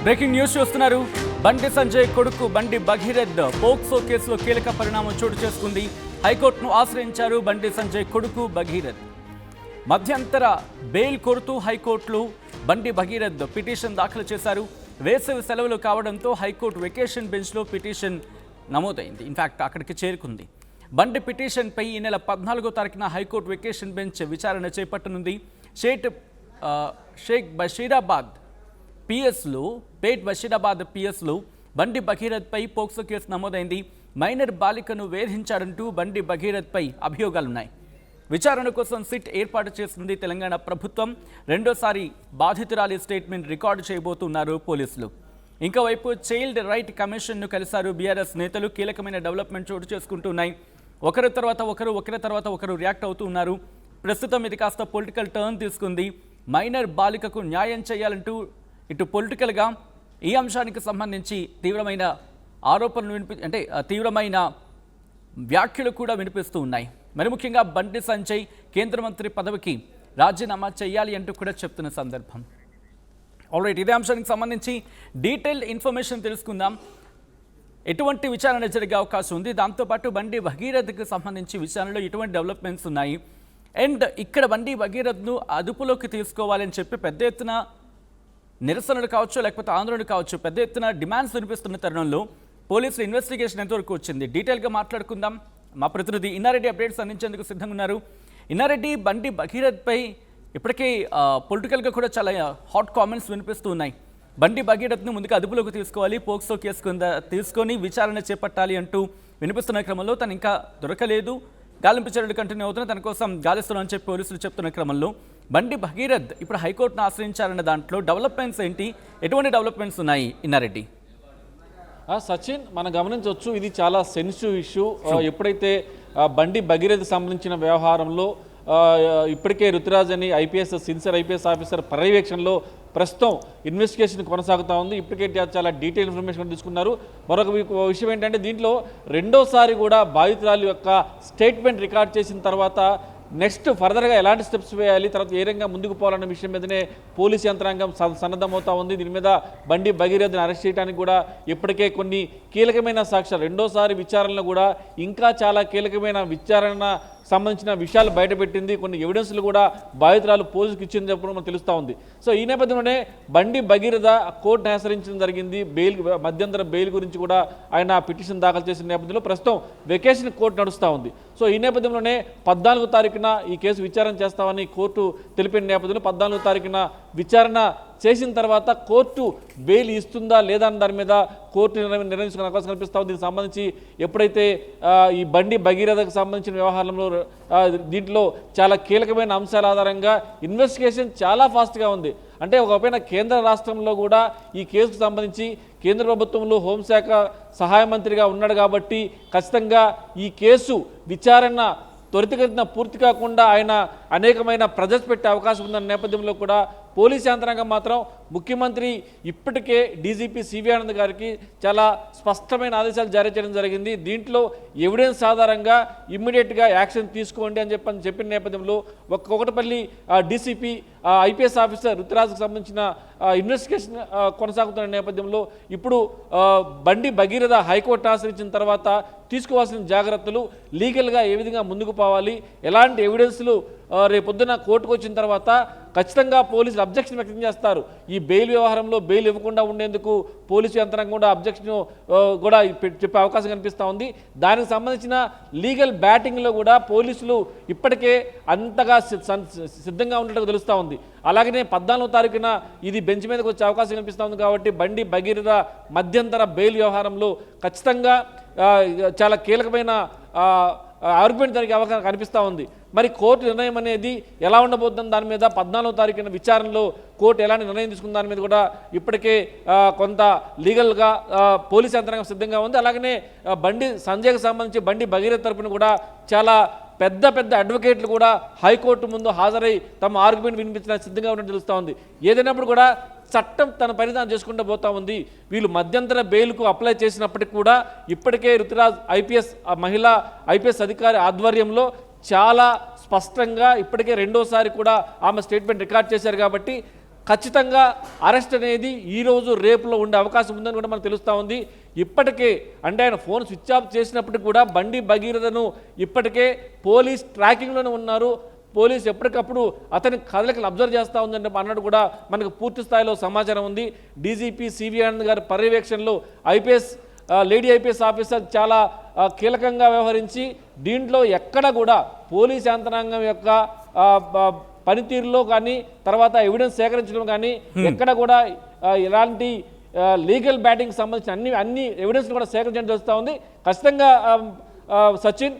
Breaking news చూస్తున్నారు. బండి సంజయ్ కొడుకు బండి భగీరథ్ పోక్సో కేసులో కీలక పరిణామం చోటు చేసుకుంది. హైకోర్టును ఆశ్రయించారు బండి సంజయ్ కొడుకు భగీరథ్. మధ్యంతర బెయిల్ కోరుతూ హైకోర్టులో బండి భగీరథ్ పిటిషన్ దాఖలు చేశారు. వేసవి సెలవులు కావడంతో హైకోర్టు వెకేషన్ బెంచ్లో పిటిషన్ నమోదైంది. ఇన్ఫాక్ట్ అక్కడికి చేరుకుంది. బండి పిటిషన్పై ఈ నెల 14వ తారీఖున హైకోర్టు వెకేషన్ బెంచ్ విచారణ చేపట్టనుంది. షేక్ బషీరాబాద్ పిఎస్లో బండి భగీరథ్పై పోక్సో కేసు నమోదైంది. మైనర్ బాలికను వేధించాడంటూ బండి భగీరథ్పై అభియోగాలున్నాయి. విచారణ కోసం సిట్ ఏర్పాటు చేసింది తెలంగాణ ప్రభుత్వం. రెండోసారి బాధితురాలి స్టేట్మెంట్ రికార్డు చేయబోతున్నారు పోలీసులు. ఇంకోవైపు చైల్డ్ రైట్ కమిషన్ను కలిశారు బీఆర్ఎస్ నేతలు. కీలకమైన డెవలప్మెంట్ చోటు చేసుకుంటున్నాయి. ఒకరి తర్వాత ఒకరు రియాక్ట్ అవుతూ ఉన్నారు. ప్రస్తుతం ఇది కాస్త పొలిటికల్ టర్న్ తీసుకుంది. మైనర్ బాలికకు న్యాయం చేయాలంటూ ఇటు పొలిటికల్గా ఈ అంశానికి సంబంధించి తీవ్రమైన ఆరోపణలు తీవ్రమైన వ్యాఖ్యలు కూడా వినిపిస్తూ ఉన్నాయి. మరి ముఖ్యంగా బండి సంజయ్ కేంద్ర మంత్రి పదవికి రాజీనామా చేయాలి అంటూ కూడా చెప్తున్న సందర్భం. ఆల్రైట్, ఇదే అంశానికి సంబంధించి డీటెయిల్డ్ ఇన్ఫర్మేషన్ తెలుసుకుందాం. ఎటువంటి విచారణ జరిగే అవకాశం ఉంది, దాంతోపాటు బండి భగీరథ్కి సంబంధించి విచారణలో ఎటువంటి డెవలప్మెంట్స్ ఉన్నాయి, అండ్ ఇక్కడ బండి భగీరథ్ను అదుపులోకి తీసుకోవాలని చెప్పి పెద్ద ఎత్తున నిరసనలు కావచ్చు, లేకపోతే ఆందోళనలు కావచ్చు, పెద్ద ఎత్తున డిమాండ్స్ వినిపిస్తున్న తరుణంలో పోలీసుల ఇన్వెస్టిగేషన్ ఎంతవరకు వచ్చింది, డీటెయిల్గా మాట్లాడుకుందాం. మా ప్రతినిధి ఇన్నారెడ్డి అప్డేట్స్ అందించేందుకు సిద్ధంగా ఉన్నారు. ఇన్నారెడ్డి, బండి భగీరథ్పై ఇప్పటికే పొలిటికల్గా కూడా చాలా హాట్ కామెంట్స్ వినిపిస్తూ ఉన్నాయి. బండి భగీరథ్ను ముందుగా అదుపులోకి తీసుకోవాలి, పోక్సో కేసు కింద తీసుకొని విచారణ చేపట్టాలి అంటూ వినిపిస్తున్న క్రమంలో తను ఇంకా దొరకలేదు, గాలింపు చర్యలు కంటిన్యూ అవుతున్నా, తన కోసం గాలిస్తున్నామని చెప్పి పోలీసులు చెప్తున్న క్రమంలో బండి భగీరథ్ ఇప్పుడు హైకోర్టును ఆశ్రయించారన్న దాంట్లో డెవలప్మెంట్స్ ఏంటి, ఎటువంటి డెవలప్మెంట్స్ ఉన్నాయి ఇన్నారెడ్డి? సచిన్, మనం గమనించవచ్చు, ఇది చాలా సెన్సిటివ్ ఇష్యూ. ఎప్పుడైతే బండి భగీరథ్ సంబంధించిన వ్యవహారంలో ఇప్పటికే రుతురాజ్ అని సిన్సియర్ ఐపీఎస్ ఆఫీసర్ పర్యవేక్షణలో ప్రస్తుతం ఇన్వెస్టిగేషన్ కొనసాగుతూ ఉంది. ఇప్పటికే చాలా డీటెయిల్ ఇన్ఫర్మేషన్ తీసుకున్నారు. మరొక విషయం ఏంటంటే, దీంట్లో రెండోసారి కూడా బాధితురాలు యొక్క స్టేట్మెంట్ రికార్డ్ చేసిన తర్వాత నెక్స్ట్ ఫర్దర్గా ఎలాంటి స్టెప్స్ వేయాలి, తర్వాత ఏ రంగా ముందుకు పోవాలన్న విషయం మీదనే పోలీస్ యంత్రాంగం సన్నద్ధమవుతా ఉంది. దీని మీద బండి భగీరథ్ని అరెస్ట్ చేయడానికి కూడా ఇప్పటికే కొన్ని కీలకమైన సాక్ష్యాలు, రెండోసారి విచారణలో కూడా ఇంకా చాలా కీలకమైన విచారణ సంబంధించిన విషయాలు బయటపెట్టింది. కొన్ని ఎవిడెన్స్లు కూడా బాధితురాలు పోలీసుకు ఇచ్చింది చెప్పడం మనకు తెలుస్తూ ఉంది. సో ఈ నేపథ్యంలోనే బండి భగీరథ కోర్టును ఆశ్రయించడం జరిగింది. మధ్యంతర బెయిల్ గురించి కూడా ఆయన పిటిషన్ దాఖలు చేసిన నేపథ్యంలో ప్రస్తుతం వెకేషన్ కోర్టు నడుస్తూ ఉంది. సో ఈ నేపథ్యంలోనే 14వ తారీఖున ఈ కేసు విచారణ చేస్తామని కోర్టు తెలిపిన నేపథ్యంలో 14వ తారీఖున విచారణ చేసిన తర్వాత కోర్టు బెయిల్ ఇస్తుందా లేదా అన్న దాని మీద కోర్టు నిర్ణయించుకునే అవకాశం కనిపిస్తూ ఉంది. దీనికి సంబంధించి ఎప్పుడైతే ఈ బండి భగీరథకు సంబంధించిన వ్యవహారంలో దీంట్లో చాలా కీలకమైన అంశాల ఆధారంగా ఇన్వెస్టిగేషన్ చాలా ఫాస్ట్గా ఉంది. అంటే ఒకపైన కేంద్ర రాష్ట్రంలో కూడా ఈ కేసుకు సంబంధించి కేంద్ర ప్రభుత్వంలో హోంశాఖ సహాయ మంత్రిగా ఉన్నాడు కాబట్టి ఖచ్చితంగా ఈ కేసు విచారణ త్వరితగతిన పూర్తి కాకుండా ఆయన అనేకమైన ప్రెజర్స్ పెట్టే అవకాశం ఉందన్న నేపథ్యంలో కూడా పోలీస్ యంత్రాంగం మాత్రం ముఖ్యమంత్రి ఇప్పటికే డీజీపీ సివి ఆనంద్ గారికి చాలా స్పష్టమైన ఆదేశాలు జారీ చేయడం జరిగింది. దీంట్లో ఎవిడెన్స్ ఆధారంగా ఇమ్మీడియట్గా యాక్షన్ తీసుకోండి అని చెప్పిన నేపథ్యంలో ఒకటపల్లి డీసీపీ ఐపీఎస్ ఆఫీసర్ రుతురాజ్కి సంబంధించిన ఇన్వెస్టిగేషన్ కొనసాగుతున్న నేపథ్యంలో ఇప్పుడు బండి భగీరథ హైకోర్టు ఆశ్రయించిన తర్వాత తీసుకోవాల్సిన జాగ్రత్తలు, లీగల్గా ఏ విధంగా ముందుకు పోవాలి, ఎలాంటి ఎవిడెన్స్లు రేపొద్దున కోర్టుకు వచ్చిన తర్వాత ఖచ్చితంగా పోలీసులు అబ్జెక్షన్ వ్యక్తం చేస్తారు. ఈ బెయిల్ వ్యవహారంలో బెయిల్ ఇవ్వకుండా ఉండేందుకు పోలీసు యంత్రాంగం కూడా అబ్జెక్షన్ కూడా చెప్పే అవకాశం కనిపిస్తూ ఉంది. దానికి సంబంధించిన లీగల్ బ్యాటింగ్లో కూడా పోలీసులు ఇప్పటికే అంతగా సిద్ధంగా ఉన్నట్టు తెలుస్తూ ఉంది. అలాగనే 14వ తారీఖున ఇది బెంచ్ మీదకి వచ్చే అవకాశం కనిపిస్తూ ఉంది. కాబట్టి బండి భగీరథ మధ్యంతర బెయిల్ వ్యవహారంలో ఖచ్చితంగా చాలా కీలకమైన ఆర్గ్యుమెంట్ జరిగే అవకాశం కనిపిస్తూ ఉంది. మరి కోర్టు నిర్ణయం అనేది ఎలా ఉండబోతుందని దాని మీద 14వ తారీఖున విచారణలో కోర్టు ఎలాంటి నిర్ణయం తీసుకున్న దాని మీద కూడా ఇప్పటికే కొంత లీగల్గా పోలీస్ యంత్రాంగం సిద్ధంగా ఉంది. అలాగనే బండి సంజయ్కి సంబంధించి బండి భగీరథ తరపున కూడా చాలా పెద్ద అడ్వకేట్లు కూడా హైకోర్టు ముందు హాజరై తమ ఆర్గ్యుమెంట్ వినిపించడానికి సిద్ధంగా ఉన్నట్టు తెలుస్తూ ఉంది. ఏదైనప్పుడు కూడా చట్టం తన పరిధానం చేసుకుంటూ పోతా ఉంది. వీళ్ళు మధ్యంతర బెయిల్కు అప్లై చేసినప్పటికీ కూడా ఇప్పటికే రుతురాజ్ మహిళా ఐపీఎస్ అధికారి ఆధ్వర్యంలో చాలా స్పష్టంగా ఇప్పటికే రెండోసారి కూడా ఆమె స్టేట్మెంట్ రికార్డ్ చేశారు. కాబట్టి ఖచ్చితంగా అరెస్ట్ అనేది ఈరోజు రేపులో ఉండే అవకాశం ఉందని కూడా మనకు తెలుస్తూ ఉంది. ఇప్పటికే అంటే ఆయన ఫోన్ స్విచ్ ఆఫ్ చేసినప్పటికీ కూడా బండి భగీరథను ఇప్పటికే పోలీస్ ట్రాకింగ్లోనే ఉన్నారు. పోలీస్ ఎప్పటికప్పుడు అతని కదలికలు అబ్జర్వ్ చేస్తూ ఉందని అన్నట్టు కూడా మనకు పూర్తి స్థాయిలో సమాచారం ఉంది. డీజీపీ సివి ఆనంద్ గారి పర్యవేక్షణలో లేడీ ఐపీఎస్ ఆఫీసర్ చాలా కీలకంగా వ్యవహరించి దీంట్లో ఎక్కడ కూడా పోలీస్ యంత్రాంగం యొక్క పనితీరులో కానీ తర్వాత ఎవిడెన్స్ సేకరించడం కానీ ఎక్కడ కూడా ఎలాంటి లీగల్ బ్యాటింగ్ సంబంధించిన అన్ని ఎవిడెన్స్ కూడా సేకరించడం జరుగుతూ ఉంది. ఖచ్చితంగా సచిన్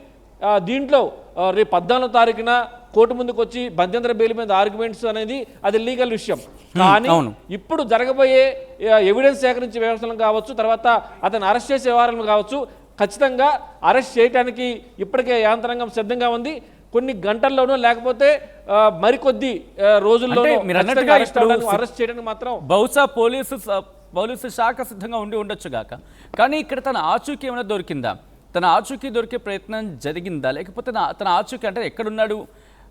దీంట్లో రేపు 14వ తారీఖున కోర్టు ముందుకు వచ్చి మధ్యంతర బెయిల్ మీద ఆర్గ్యుమెంట్స్ అనేది అది లీగల్ విషయం. కానీ ఇప్పుడు జరగబోయే ఎవిడెన్స్ సేకరించే వ్యవస్థలు కావచ్చు, తర్వాత అతను అరెస్ట్ చేసే వ్యవహారాలు కావచ్చు, ఖచ్చితంగా అరెస్ట్ చేయడానికి ఇప్పటికే యాంత్రాంగం సిద్ధంగా ఉంది. కొన్ని గంటల్లోనూ లేకపోతే మరికొద్ది రోజుల్లోనూ అరెస్ట్ చేయడానికి మాత్రం బహుశా పోలీసు శాఖ సిద్ధంగా ఉండొచ్చు గాక. కానీ ఇక్కడ తన ఆచూకీ ఏమైనా దొరికిందా? తన ఆచూకీ దొరికే ప్రయత్నం జరిగిందా? లేకపోతే తన ఆచూకీ అంటే ఎక్కడున్నాడు?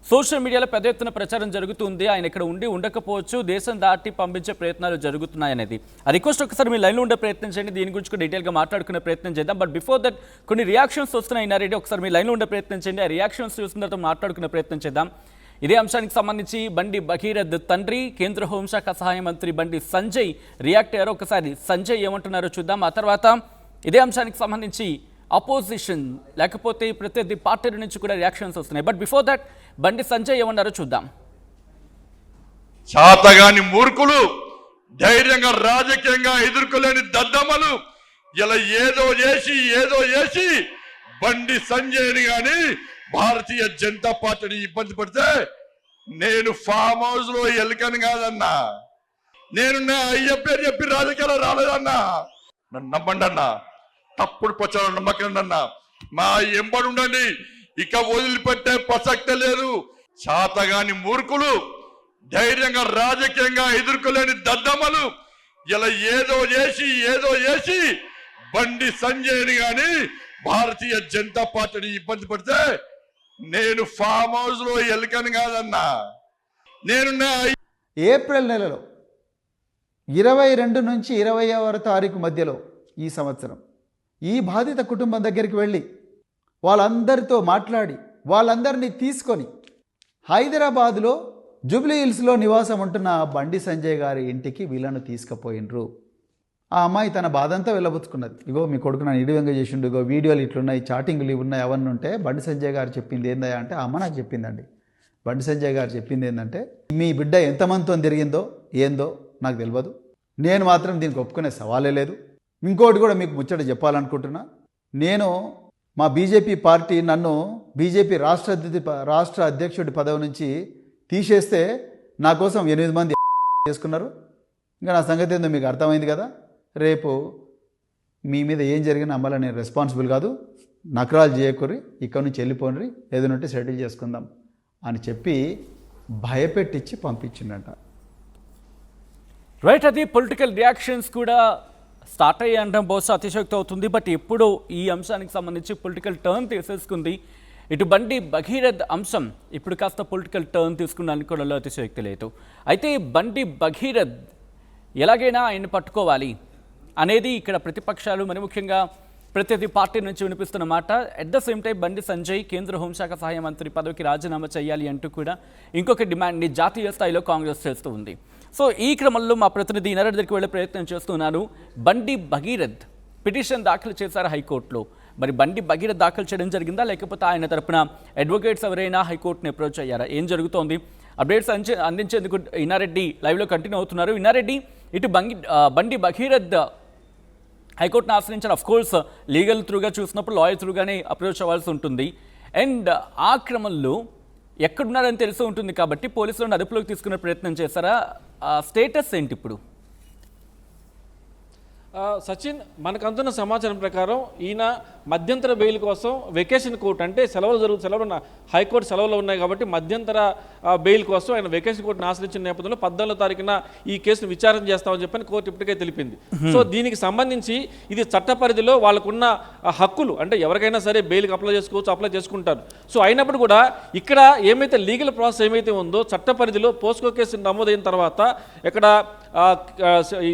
సోషల్ మీడియాలో పెద్ద ఎత్తున ప్రచారం జరుగుతుంది, ఆయన ఇక్కడ ఉండకపోవచ్చు, దేశం దాటి పంపించే ప్రయత్నాలు జరుగుతున్నాయనేది. ఆ రిక్వెస్ట్ ఒకసారి మీ లైన్లో ఉండే ప్రయత్నం చేయండి, దీని గురించి కూడా డీటెయిల్గా మాట్లాడుకునే ప్రయత్నం చేద్దాం. బట్ బిఫోర్ దట్ కొన్ని రియాక్షన్స్ వస్తున్నాయి. ఇన్నారెడ్డి ఒకసారి మీ లైన్లో ఉండే ప్రయత్నం చేయండి, ఆ రియాక్షన్స్ చూసిన తర్వాత మాట్లాడుకునే ప్రయత్నం చేద్దాం. ఇదే అంశానికి సంబంధించి బండి భగీరథ్ తండ్రి కేంద్ర హోంశాఖ సహాయ మంత్రి బండి సంజయ్ రియాక్ట్ అయ్యారు. ఒకసారి సంజయ్ ఏమంటున్నారో చూద్దాం. ఆ తర్వాత ఇదే అంశానికి సంబంధించి అపోజిషన్ లేకపోతే ప్రత్యర్థి పార్టీల నుంచి కూడా రియాక్షన్స్ వస్తున్నాయి. But before that Bandi Sanjay ఏమన్నారో చూద్దాం. చాతగాని మూర్ఖులు, ధైర్యంగా రాజకీయంగా ఎదుర్కోలేని దద్దమ్మలు ఇలా ఏదో చేసి బండి సంజయ్ని గాని భారతీయ జనతా పార్టీని ఇబ్బంది పడితే నేను ఫామ్ హౌస్ లో ఎలుకను కాదన్నా, నేను నా అయ్య పేరు చెప్పి రాజకీయాలు రాలేదన్నా. నన్ను నమ్మండి అన్నా, తప్పుడు ప్రచారం నమ్మకండి అన్నా, మా ఎంబడి ఉండండి, ఇక వదిలిపెట్టే ప్రసక్తే లేదు. చాతగాని మూర్ఖులు, ధైర్యంగా రాజకీయంగా ఎదుర్కోలేని దద్దమ్మలు ఇలా ఏదో చేసి బండి సంజయ్ని గాని భారతీయ జనతా పార్టీని ఇబ్బంది పడితే నేను ఫామ్ హౌస్ లో ఎలుకను కాదన్నా, నేను నా ఏప్రిల్ నెలలో 22 నుంచి 20వ తారీఖు మధ్యలో ఈ సంవత్సరం ఈ బాధిత కుటుంబం దగ్గరికి వెళ్ళి వాళ్ళందరితో మాట్లాడి వాళ్ళందరినీ తీసుకొని హైదరాబాదులో జూబ్లీ హిల్స్లో నివాసం ఉంటున్న బండి సంజయ్ గారి ఇంటికి వీళ్ళను తీసుకుపోయినరు. ఆ అమ్మాయి తన బాధంతా వెళ్ళబుచ్చుకున్నది. ఇగో మీ కొడుకు నన్ను ఇడివంగా చేసిండు, ఇగో వీడియోలు ఇట్లున్నాయి, చాటింగ్లు ఇవి ఉన్నాయి, అవన్నీ ఉంటే బండి సంజయ్ గారు చెప్పింది ఏందయ్యా అంటే, అమ్మ నాకు చెప్పిందండి. బండి సంజయ్ గారు చెప్పింది ఏంటంటే, మీ బిడ్డ ఎంతమందితో తిరిగిందో ఏందో నాకు తెలియదు, నేను మాత్రం దీనికి ఒప్పుకునే సవాలే లేదు. ఇంకోటి కూడా మీకు ముచ్చట చెప్పాలనుకుంటున్నా, నేను మా బీజేపీ పార్టీ నన్ను బీజేపీ రాష్ట్ర అధ్యక్షుడి పదవి నుంచి తీసేస్తే నా కోసం 8 మంది చేసుకున్నారు. ఇంకా నా సంగతి ఏందో మీకు అర్థమైంది కదా. రేపు మీ మీద ఏం జరిగినా అమ్మలా నేను రెస్పాన్సిబుల్ కాదు, నకరాలు చేయకూరి, ఇక్కడ నుంచి వెళ్ళిపోండి, ఏదైనా సెటిల్ చేసుకుందాం అని చెప్పి భయపెట్టించి పంపించిండట. రైట్, అది పొలిటికల్ రియాక్షన్స్ కూడా స్టార్ట్ అయ్యి అనడం బహుశా అతిశక్తి అవుతుంది. బట్ ఎప్పుడో ఈ అంశానికి సంబంధించి పొలిటికల్ టర్న్ తీసేసుకుంది. ఇటు బండి భగీరథ్ అంశం ఇప్పుడు కాస్త పొలిటికల్ టర్న్ తీసుకున్న అనుకోవడంలో అతిశక్తి లేదు. అయితే బండి భగీరథ్ ఎలాగైనా ఆయన్ని పట్టుకోవాలి అనేది ఇక్కడ ప్రతిపక్షాలు, మరి ముఖ్యంగా ప్రత్యర్థి పార్టీ నుంచి వినిపిస్తున్న మాట. At the same time Bandi Sanjay కేంద్ర హోంశాఖ సహాయ మంత్రి పదవికి రాజీనామా చేయాలి అంటూ కూడా ఇంకొక డిమాండ్ని జాతీయ స్థాయిలో కాంగ్రెస్ చేస్తూ ఉంది. సో ఈ క్రమంలో మా ప్రతినిధి ఇన్నారెడ్డి దగ్గరికి వెళ్ళే ప్రయత్నం చేస్తున్నాను. బండి భగీరథ్ పిటిషన్ దాఖలు చేశారు హైకోర్టులో. మరి బండి భగీరథ్ దాఖలు చేయడం జరిగిందా, లేకపోతే ఆయన తరపున అడ్వకేట్స్ ఎవరైనా హైకోర్టుని అప్రోచ్ అయ్యారా, ఏం జరుగుతోంది? అప్డేట్స్ అందించేందుకు ఇన్నారెడ్డి లైవ్లో కంటిన్యూ అవుతున్నారు. ఇన్నారెడ్డి, ఇటు బండి భగీరథ్ హైకోర్టును ఆశ్రయించారు. అఫ్ కోర్స్ లీగల్ త్రూగా చూసినప్పుడు లాయర్ త్రూగానే అప్రోచ్ అవ్వాల్సి ఉంటుంది. అండ్ ఆ క్రమంలో ఎక్కడున్నారని తెలిసి ఉంటుంది కాబట్టి పోలీసులను అదుపులోకి తీసుకునే ప్రయత్నం చేశారా? స్టేటస్ ఏంటి ఇప్పుడు? సచిన్, మనకు అందుతున్న సమాచారం ప్రకారం ఈయన మధ్యంతర బెయిల్ కోసం వెకేషన్ కోర్టు అంటే సెలవులు హైకోర్టు సెలవులు ఉన్నాయి కాబట్టి మధ్యంతర బెయిల్ కోసం ఆయన వెకేషన్ కోర్టును ఆశ్రయించిన నేపథ్యంలో 14వ తారీఖున ఈ కేసును విచారణ చేస్తామని చెప్పని కోర్టు ఇప్పటికే తెలిపింది. సో దీనికి సంబంధించి ఇది చట్ట పరిధిలో వాళ్ళకున్న హక్కులు, అంటే ఎవరికైనా సరే బెయిల్కి అప్లై చేసుకోవచ్చు, అప్లై చేసుకుంటారు. సో అయినప్పుడు కూడా ఇక్కడ ఏమైతే లీగల్ ప్రాసెస్ ఏమైతే ఉందో చట్ట పరిధిలో పోస్కో కేసు నమోదైన తర్వాత ఇక్కడ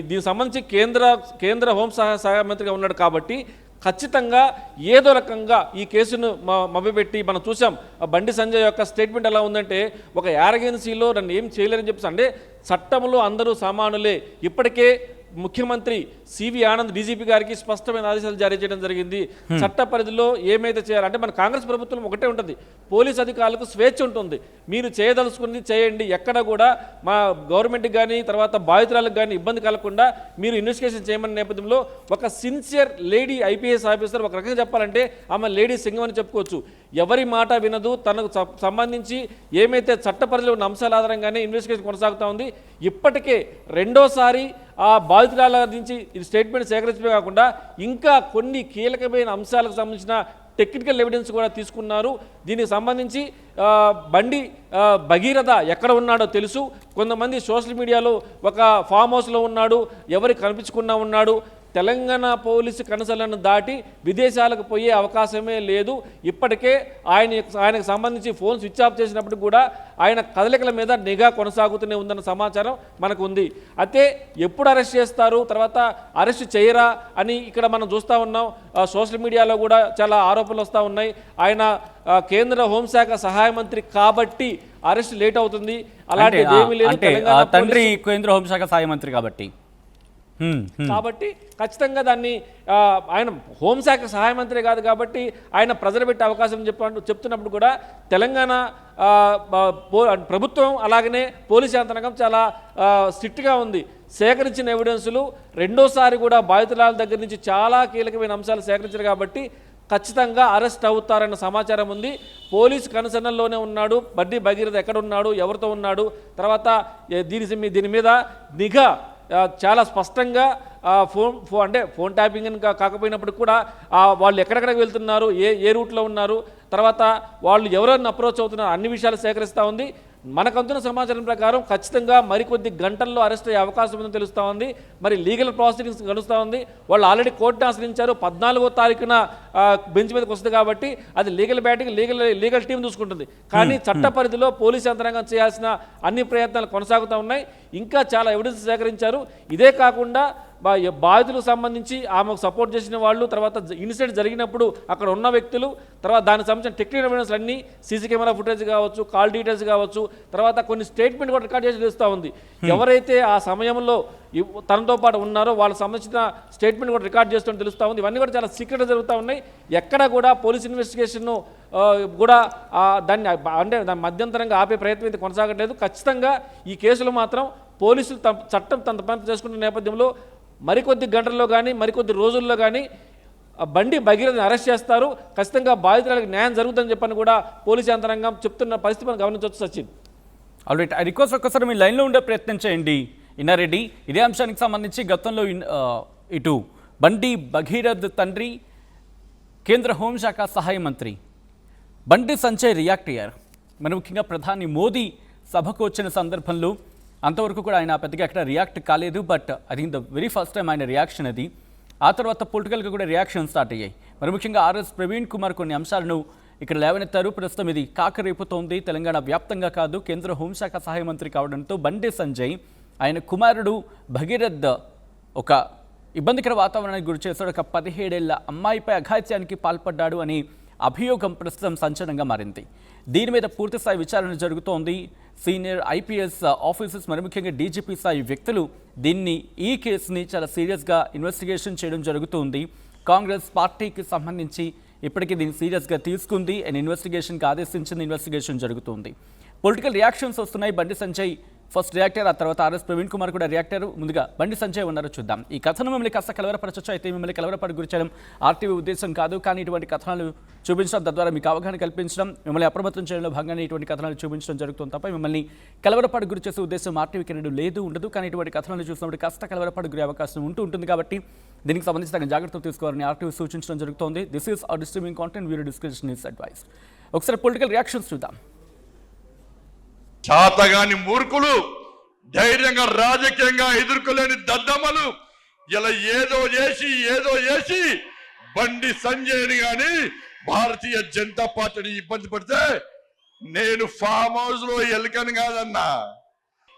దీనికి సంబంధించి కేంద్ర హోంశాఖ మంత్రిగా ఉన్నాడు కాబట్టి ఖచ్చితంగా ఏదో రకంగా ఈ కేసును మభ్యపెట్టి మనం చూసాం. బండి సంజయ్ యొక్క స్టేట్మెంట్ ఎలా ఉందంటే ఒక యారగెన్సీలో నన్ను ఏం చేయలేరని చెప్పేసి, అంటే చట్టంలో అందరూ సమానులే. ఇప్పటికే ముఖ్యమంత్రి సివి ఆనంద్ డీజీపీ గారికి స్పష్టమైన ఆదేశాలు జారీ చేయడం జరిగింది. చట్ట పరిధిలో ఏమైతే చేయాలంటే మన కాంగ్రెస్ ప్రభుత్వం ఒకటే ఉంటుంది, పోలీస్ అధికారులకు స్వేచ్ఛ ఉంటుంది, మీరు చేయదలుచుకున్నది చేయండి, ఎక్కడ కూడా మా గవర్నమెంట్కి కానీ తర్వాత బాధితురాలకు కానీ ఇబ్బంది కలగకుండా మీరు ఇన్వెస్టిగేషన్ చేయమని నేపథ్యంలో ఒక సిన్సియర్ లేడీ ఐపీఎస్ ఆఫీసర్, ఒక రకంగా చెప్పాలంటే ఆమె లేడీ సింగం అని చెప్పుకోవచ్చు, ఎవరి మాట వినదు, తనకు సంబంధించి ఏమైతే చట్ట పరిధిలో ఉన్న అంశాల ఆధారంగానే ఇన్వెస్టిగేషన్ కొనసాగుతూ ఉంది. ఇప్పటికే రెండోసారి ఆ బాధితురాల నుంచి స్టేట్మెంట్ సేకరించడమే కాకుండా ఇంకా కొన్ని కీలకమైన అంశాలకు సంబంధించిన టెక్నికల్ ఎవిడెన్స్ కూడా తీసుకున్నారు. దీనికి సంబంధించి బండి భగీరథ ఎక్కడ ఉన్నాడో తెలుసు. కొంతమంది సోషల్ మీడియాలో ఒక ఫామ్ హౌస్లో ఉన్నాడు, ఎవరికి కనిపించకుండా ఉన్నాడు. తెలంగాణ పోలీసు కనసలను దాటి విదేశాలకు పోయే అవకాశమే లేదు. ఇప్పటికే ఆయనకు సంబంధించి ఫోన్ స్విచ్ ఆఫ్ చేసినప్పుడు కూడా ఆయన కదలికల మీద నిఘా కొనసాగుతూనే ఉందన్న సమాచారం మనకు ఉంది. అయితే ఎప్పుడు అరెస్ట్ చేస్తారు, తర్వాత అరెస్ట్ చేయరా అని ఇక్కడ మనం చూస్తూ ఉన్నాం. సోషల్ మీడియాలో కూడా చాలా ఆరోపణలు వస్తూ ఉన్నాయి. ఆయన కేంద్ర హోంశాఖ సహాయ మంత్రి కాబట్టి అరెస్ట్ లేట్ అవుతుంది, అలాంటిది ఏమీ లేదు. తండ్రి కేంద్ర హోంశాఖ సహాయ మంత్రి కాబట్టి ఖచ్చితంగా దాన్ని ఆయన హోంశాఖ సహాయ మంత్రి కాదు కాబట్టి ఆయన ప్రజలు పెట్టే అవకాశం చెప్తున్నప్పుడు కూడా తెలంగాణ ప్రభుత్వం అలాగనే పోలీస్ యంత్రాంగం చాలా స్ట్రిక్ట్గా ఉంది. సేకరించిన ఎవిడెన్సులు రెండోసారి కూడా బాధితురాల దగ్గర నుంచి చాలా కీలకమైన అంశాలు సేకరించారు కాబట్టి ఖచ్చితంగా అరెస్ట్ అవుతారన్న సమాచారం ఉంది. పోలీసు కనుసన్నల్లోనే ఉన్నాడు. బండి భగీరథ ఎక్కడ ఉన్నాడు, ఎవరితో ఉన్నాడు, తర్వాత దీని మీద నిఘా చాలా స్పష్టంగా ఫోన్ ట్యాపింగ్ అని కాకపోయినప్పుడు కూడా వాళ్ళు ఎక్కడెక్కడికి వెళ్తున్నారు, ఏ రూట్లో ఉన్నారు, తర్వాత వాళ్ళు ఎవరెవరిని అప్రోచ్ అవుతున్నారు, అన్ని విషయాలు సేకరిస్తూ ఉంది. మనకంతున్న సమాచారం ప్రకారం ఖచ్చితంగా మరికొద్ది గంటల్లో అరెస్ట్ అయ్యే అవకాశం ఉందని తెలుస్తూ ఉంది. మరి లీగల్ ప్రాసెసింగ్స్ గడుస్తూ ఉంది. వాళ్ళు ఆల్రెడీ కోర్టును ఆశ్రయించారు. 14వ తారీఖున బెంచ్ మీదకి వస్తుంది కాబట్టి అది లీగల్ టీం చూసుకుంటుంది. కానీ చట్ట పరిధిలో పోలీసు యంత్రాంగం చేయాల్సిన అన్ని ప్రయత్నాలు కొనసాగుతూ ఉన్నాయి. ఇంకా చాలా ఎవిడెన్స్ సేకరించారు. ఇదే కాకుండా బాధితులకు సంబంధించి ఆమెకు సపోర్ట్ చేసిన వాళ్ళు, తర్వాత ఇన్సిడెంట్ జరిగినప్పుడు అక్కడ ఉన్న వ్యక్తులు, తర్వాత దానికి సంబంధించిన టెక్నికల్ ఎవిడెన్స్ అన్నీ సీసీ కెమెరా ఫుటేజ్ కావచ్చు, కాల్ డీటెయిల్స్ కావచ్చు, తర్వాత కొన్ని స్టేట్మెంట్ కూడా రికార్డ్ చేసి తెలుస్తూ ఉంది. ఎవరైతే ఆ సమయంలో తనతో పాటు ఉన్నారో వాళ్ళకి సంబంధించిన స్టేట్మెంట్ కూడా రికార్డ్ చేస్తుంటే తెలుస్తూ ఉంది. ఇవన్నీ కూడా చాలా సీక్రెట్గా జరుగుతూ ఉన్నాయి. ఎక్కడ కూడా పోలీస్ ఇన్వెస్టిగేషన్ను కూడా దాన్ని మధ్యంతరంగా ఆపే ప్రయత్నం అయితే కొనసాగట్లేదు. ఖచ్చితంగా ఈ కేసులో మాత్రం పోలీసులు చట్టం తన పని చేసుకున్న నేపథ్యంలో మరికొద్ది గంటల్లో కానీ మరికొద్ది రోజుల్లో కానీ బండి భగీరథని అరెస్ట్ చేస్తారు. ఖచ్చితంగా బాధితులకు న్యాయం జరుగుతుందని చెప్పని కూడా పోలీసు యంత్రాంగం చెప్తున్న పరిస్థితి మనం గమనించవచ్చు. సచిన్, ఆల్రైట్, ఐ రిక్వెస్ట్ ఒక్కసారి మీ లైన్లో ఉండే ప్రయత్నం చేయండి. ఇన్నారెడ్డి, ఇదే అంశానికి సంబంధించి గతంలో ఇటు బండి భగీరథ్ తండ్రి కేంద్ర హోంశాఖ సహాయ మంత్రి బండి సంజయ్ రియాక్ట్ అయ్యారు. మరి ముఖ్యంగా ప్రధాని మోదీ సభకు వచ్చిన సందర్భంలో అంతవరకు కూడా ఆయన పెద్దగా ఎక్కడ రియాక్ట్ కాలేదు. But I think the very first time ఆయన రియాక్షన్ అది. ఆ తర్వాత పొలిటికల్గా కూడా రియాక్షన్ స్టార్ట్ అయ్యాయి. మరి ముఖ్యంగా ఆర్ఎస్ ప్రవీణ్ కుమార్ కొన్ని అంశాలను ఇక్కడ లేవనెత్తారు. ప్రస్తుతం ఇది కాకరేపుతోంది. తెలంగాణ వ్యాప్తంగా కాదు, కేంద్ర హోంశాఖ సహాయ మంత్రి కావడంతో బండి సంజయ్ ఆయన కుమారుడు భగీరథ్ ఒక ఇబ్బందికర వాతావరణానికి గురి చేశాడు. ఒక 17 ఏళ్ల అమ్మాయిపై అఘాయిత్యానికి పాల్పడ్డాడు అని అభియోగం ప్రస్తుతం సంచలనంగా మారింది. దీని మీద పూర్తిస్థాయి విచారణ జరుగుతోంది. సీనియర్ ఐపీఎస్ ఆఫీసర్స్, మరి ముఖ్యంగా డీజీపీ స్థాయి వ్యక్తులు ఈ కేసుని చాలా సీరియస్గా ఇన్వెస్టిగేషన్ చేయడం జరుగుతుంది. కాంగ్రెస్ పార్టీకి సంబంధించి ఇప్పటికీ దీన్ని సీరియస్గా తీసుకుంది అండ్ ఇన్వెస్టిగేషన్కి ఆదేశించింది. ఇన్వెస్టిగేషన్ జరుగుతుంది. పొలిటికల్ రియాక్షన్స్ వస్తున్నాయి. బండి సంజయ్ ఫస్ట్ రియాక్టర్, ఆ తర్వాత ఆర్ఎస్ ప్రవీణ్ కుమార్ కూడా రియాక్టర్. ముందుగా బండి సంజయ్ ఉన్నారో చూద్దాం. ఈ కథనం మిమ్మల్ని కాస్త కలవరపరచొచ్చు, అయితే మిమ్మల్ని కలవరపడి గురి చేయడం ఆర్టీవీ ఉద్దేశం కాదు. కానీ ఇటువంటి కథనాలు చూపించడం, తద్వారా మీకు అవగాహన కల్పించడం, మిమ్మల్ని అప్రమత్తం చేయడంలో భాగంగానే ఇటువంటి కథనాలు చూపించడం జరుగుతుంది తప్ప మిమ్మల్ని కలవరపడి గురి చేసే ఉద్దేశం ఆర్టీవీకి లేదు ఉండదు. కానీ ఇటువంటి కథనాలు చూసినప్పుడు కాస్త కలవరపడి గురి అవకాశం ఉంటుంది కాబట్టి దీనికి సంబంధించి తగిన జాగ్రత్తలు తీసుకోవాలని ఆర్టీవీ సూచించడం జరుగుతోంది. దిస్ ఈస్ అవర్ డిస్ట్రీమింగ్ content, video description is advice. ఒకసారి పొలిటికల్ రియాక్షన్స్ చూద్దాం. చాతగాని మూర్ఖులు, ధైర్యంగా రాజకీయంగా ఎదుర్కోలేని దద్దమ్మలు ఇలా ఏదో చేసి బండి సంజయ్ని గాని భారతీయ జనతా పార్టీని ఇబ్బంది పడితే నేను ఫామ్ హౌస్ లో ఎలుకని కాదన్నా,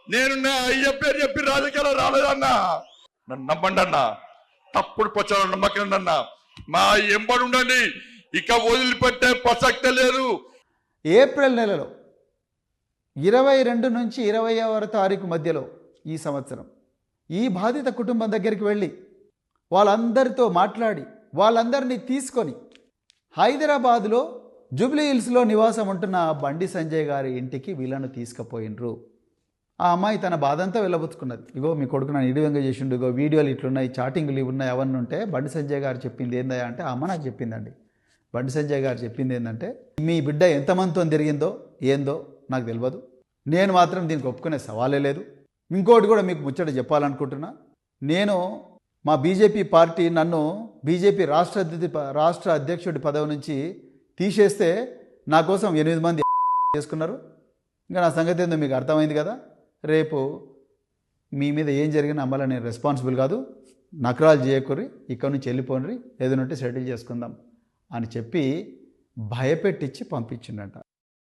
నేను నా అయ్య పేరు చెప్పి రాజకీయాలు రాలేదన్నా. నన్ను నమ్మండి అన్నా, తప్పుడు ప్రచారం నమ్మకండి అన్నా, మా ఎంబడి ఉండండి, ఇక వదిలిపెట్టే ప్రసక్తే లేదు. ఏప్రిల్ నెలలో 22 నుంచి 20వ తారీఖు మధ్యలో ఈ సంవత్సరం ఈ బాధిత కుటుంబం దగ్గరికి వెళ్ళి వాళ్ళందరితో మాట్లాడి వాళ్ళందరినీ తీసుకొని హైదరాబాదులో జూబ్లీ హిల్స్లో నివాసం ఉంటున్న బండి సంజయ్ గారి ఇంటికి వీళ్ళను తీసుకుపోయినరు. ఆ అమ్మాయి తన బాధంతా వెళ్ళబుచ్చుకున్నది. ఇగో మీ కొడుకు నన్ను ఇడివంగా చేసిండు, ఇగో వీడియోలు ఇట్లున్నాయి, చాటింగ్లు ఇవి ఉన్నాయి, అవన్నీ ఉంటే బండి సంజయ్ గారు చెప్పింది ఏందా అంటే, ఆ అమ్మ నాకు చెప్పిందండి. బండి సంజయ్ గారు చెప్పింది ఏంటంటే, మీ బిడ్డ ఎంతమందితో తిరిగిందో ఏందో నాకు తెలియదు, నేను మాత్రం దీనికి ఒప్పుకునే సవాలే లేదు. ఇంకోటి కూడా మీకు ముచ్చట చెప్పాలనుకుంటున్నా, నేను మా బీజేపీ పార్టీ నన్ను బీజేపీ రాష్ట్ర అధ్యక్షుడి పదవి నుంచి తీసేస్తే నా కోసం 8 మంది చేసుకున్నారు. ఇంకా నా సంగతి ఏందో మీకు అర్థమైంది కదా. రేపు మీ మీద ఏం జరిగినా మళ్ళీ నేను రెస్పాన్సిబుల్ కాదు, నకరాలు చేయకూరి, ఇక్కడ నుంచి వెళ్ళిపోండి, ఏదైనా ఉంటే సెటిల్ చేసుకుందాం అని చెప్పి భయపెట్టించి పంపించిండట.